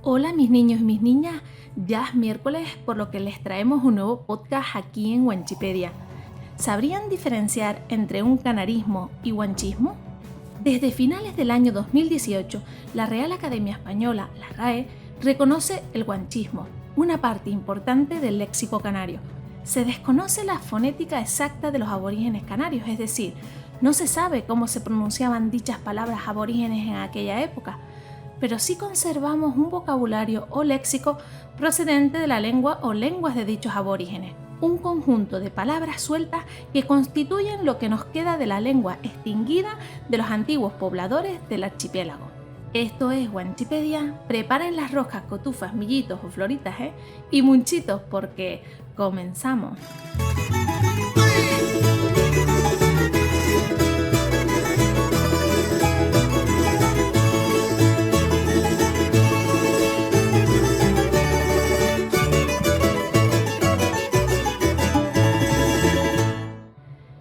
Hola mis niños y mis niñas, ya es miércoles por lo que les traemos un nuevo podcast aquí en Wanchipedia. ¿Sabrían diferenciar entre un canarismo y wanchismo? Desde finales del año 2018, la Real Academia Española, la RAE, reconoce el wanchismo, una parte importante del léxico canario. Se desconoce la fonética exacta de los aborígenes canarios, es decir, no se sabe cómo se pronunciaban dichas palabras aborígenes en aquella época, pero sí conservamos un vocabulario o léxico procedente de la lengua o lenguas de dichos aborígenes, un conjunto de palabras sueltas que constituyen lo que nos queda de la lengua extinguida de los antiguos pobladores del archipiélago. Esto es Wanchipedia, preparen las roscas, cotufas, millitos o floritas, y munchitos porque comenzamos.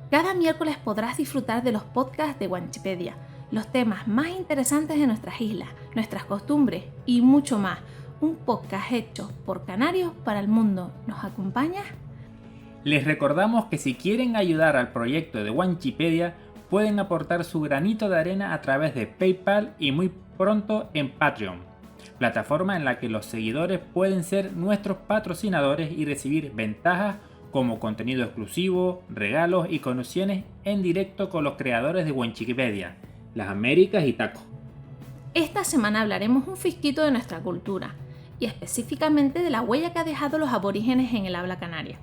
Cada miércoles podrás disfrutar de los podcasts de Wanchipedia, los temas más interesantes de nuestras islas, nuestras costumbres y mucho más. Un podcast hecho por canarios para el mundo. ¿Nos acompañas? Les recordamos que si quieren ayudar al proyecto de Wanchipedia, pueden aportar su granito de arena a través de PayPal y muy pronto en Patreon, plataforma en la que los seguidores pueden ser nuestros patrocinadores y recibir ventajas como contenido exclusivo, regalos y conexiones en directo con los creadores de Wanchipedia, las Américas y Taco. Esta semana hablaremos un fisquito de nuestra cultura y específicamente de la huella que ha dejado los aborígenes en el habla canaria.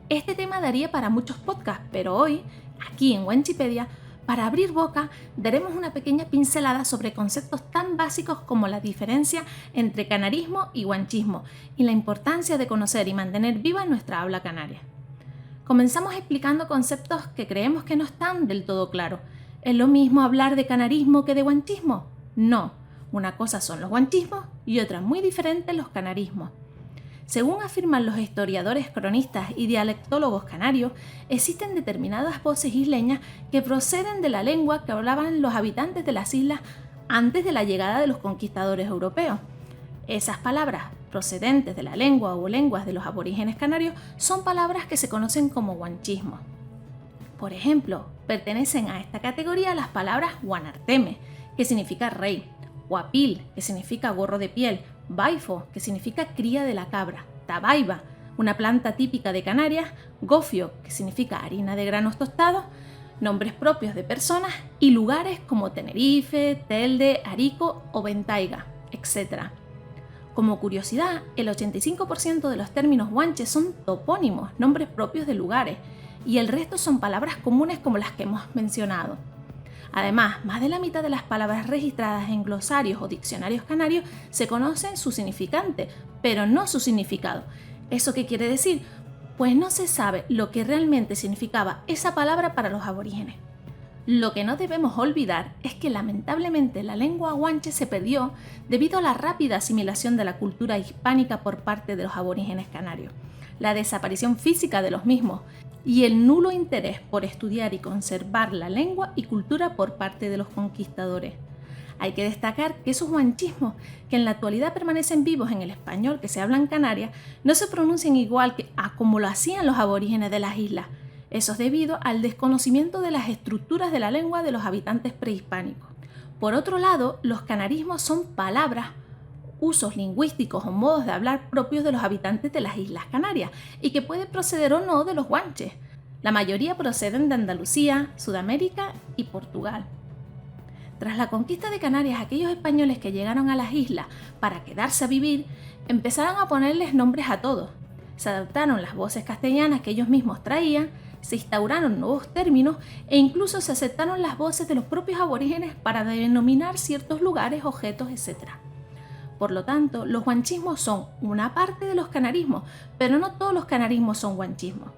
Este tema daría para muchos podcasts, pero hoy, aquí en Wanchipedia, para abrir boca, daremos una pequeña pincelada sobre conceptos tan básicos como la diferencia entre canarismo y wanchismo y la importancia de conocer y mantener viva nuestra habla canaria. Comenzamos explicando conceptos que creemos que no están del todo claros. ¿Es lo mismo hablar de canarismo que de wanchismo? No, una cosa son los wanchismos y otra muy diferente los canarismos. Según afirman los historiadores, cronistas y dialectólogos canarios, existen determinadas voces isleñas que proceden de la lengua que hablaban los habitantes de las islas antes de la llegada de los conquistadores europeos. Esas palabras procedentes de la lengua o lenguas de los aborígenes canarios son palabras que se conocen como wanchismos. Por ejemplo, pertenecen a esta categoría las palabras guanarteme, que significa rey, huapil, que significa gorro de piel, baifo, que significa cría de la cabra, tabaiba, una planta típica de Canarias, gofio, que significa harina de granos tostados, nombres propios de personas y lugares como Tenerife, Telde, Arico o Ventaiga, etc. Como curiosidad, el 85% de los términos guanches son topónimos, nombres propios de lugares, y el resto son palabras comunes como las que hemos mencionado. Además, más de la mitad de las palabras registradas en glosarios o diccionarios canarios se conocen su significante, pero no su significado. ¿Eso qué quiere decir? Pues no se sabe lo que realmente significaba esa palabra para los aborígenes. Lo que no debemos olvidar es que lamentablemente la lengua guanche se perdió debido a la rápida asimilación de la cultura hispánica por parte de los aborígenes canarios, la desaparición física de los mismos y el nulo interés por estudiar y conservar la lengua y cultura por parte de los conquistadores. Hay que destacar que esos wanchismos, que en la actualidad permanecen vivos en el español que se habla en Canarias, no se pronuncian igual que a como lo hacían los aborígenes de las islas. Eso es debido al desconocimiento de las estructuras de la lengua de los habitantes prehispánicos. Por otro lado, los canarismos son palabras, usos lingüísticos o modos de hablar propios de los habitantes de las Islas Canarias y que puede proceder o no de los guanches. La mayoría proceden de Andalucía, Sudamérica y Portugal. Tras la conquista de Canarias, aquellos españoles que llegaron a las islas para quedarse a vivir empezaron a ponerles nombres a todos. Se adaptaron las voces castellanas que ellos mismos traían, se instauraron nuevos términos e incluso se aceptaron las voces de los propios aborígenes para denominar ciertos lugares, objetos, etc. Por lo tanto, los wanchismos son una parte de los canarismos, pero no todos los canarismos son wanchismos.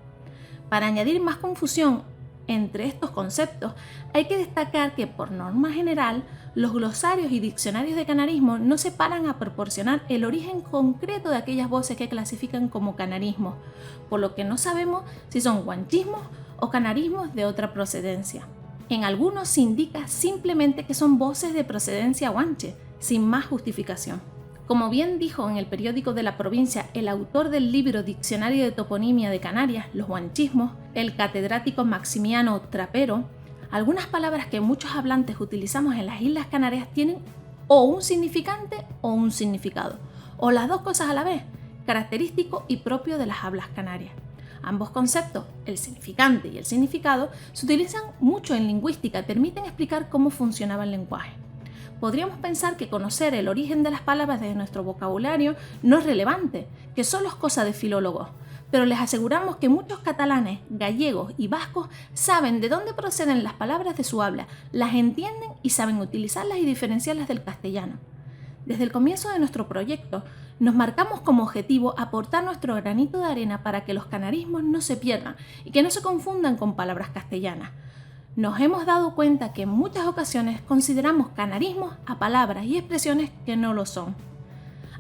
Para añadir más confusión entre estos conceptos, hay que destacar que, por norma general, los glosarios y diccionarios de canarismo no se paran a proporcionar el origen concreto de aquellas voces que clasifican como canarismos, por lo que no sabemos si son wanchismos o canarismos de otra procedencia. En algunos se indica simplemente que son voces de procedencia guanche, sin más justificación. Como bien dijo en el periódico de la provincia el autor del libro Diccionario de Toponimia de Canarias, los guanchismos, el catedrático Maximiano Trapero, algunas palabras que muchos hablantes utilizamos en las Islas Canarias tienen o un significante o un significado, o las dos cosas a la vez, característico y propio de las hablas canarias. Ambos conceptos, el significante y el significado, se utilizan mucho en lingüística y permiten explicar cómo funcionaba el lenguaje. Podríamos pensar que conocer el origen de las palabras de nuestro vocabulario no es relevante, que solo es cosa de filólogos, pero les aseguramos que muchos catalanes, gallegos y vascos saben de dónde proceden las palabras de su habla, las entienden y saben utilizarlas y diferenciarlas del castellano. Desde el comienzo de nuestro proyecto, nos marcamos como objetivo aportar nuestro granito de arena para que los canarismos no se pierdan y que no se confundan con palabras castellanas. Nos hemos dado cuenta que en muchas ocasiones consideramos canarismos a palabras y expresiones que no lo son.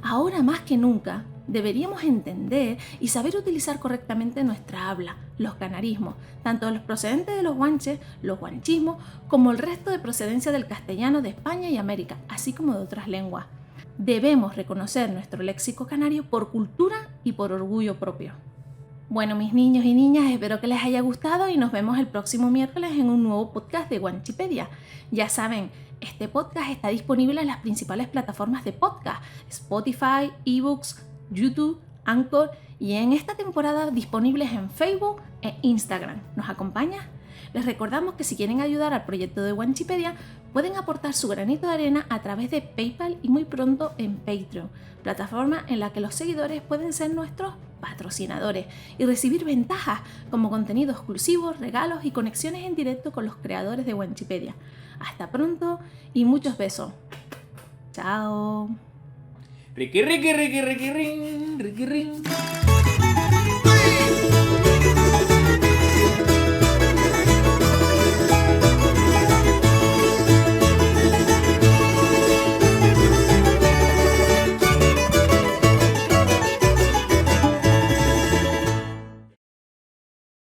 Ahora más que nunca, deberíamos entender y saber utilizar correctamente nuestra habla, los canarismos, tanto los procedentes de los guanches, los guanchismos, como el resto de procedencia del castellano de España y América, así como de otras lenguas. Debemos reconocer nuestro léxico canario por cultura y por orgullo propio. Bueno, mis niños y niñas, espero que les haya gustado y nos vemos el próximo miércoles en un nuevo podcast de Guanchipedia. Ya saben, este podcast está disponible en las principales plataformas de podcast, Spotify, eBooks, YouTube, Anchor y en esta temporada disponibles en Facebook e Instagram. ¿Nos acompaña? Les recordamos que si quieren ayudar al proyecto de Guanchipedia, pueden aportar su granito de arena a través de PayPal y muy pronto en Patreon, plataforma en la que los seguidores pueden ser nuestros patrocinadores y recibir ventajas como contenido exclusivo, regalos y conexiones en directo con los creadores de Guanchipedia. Hasta pronto y muchos besos. Chao. Riqui, riqui, riqui, riqui, rin, riqui, rin.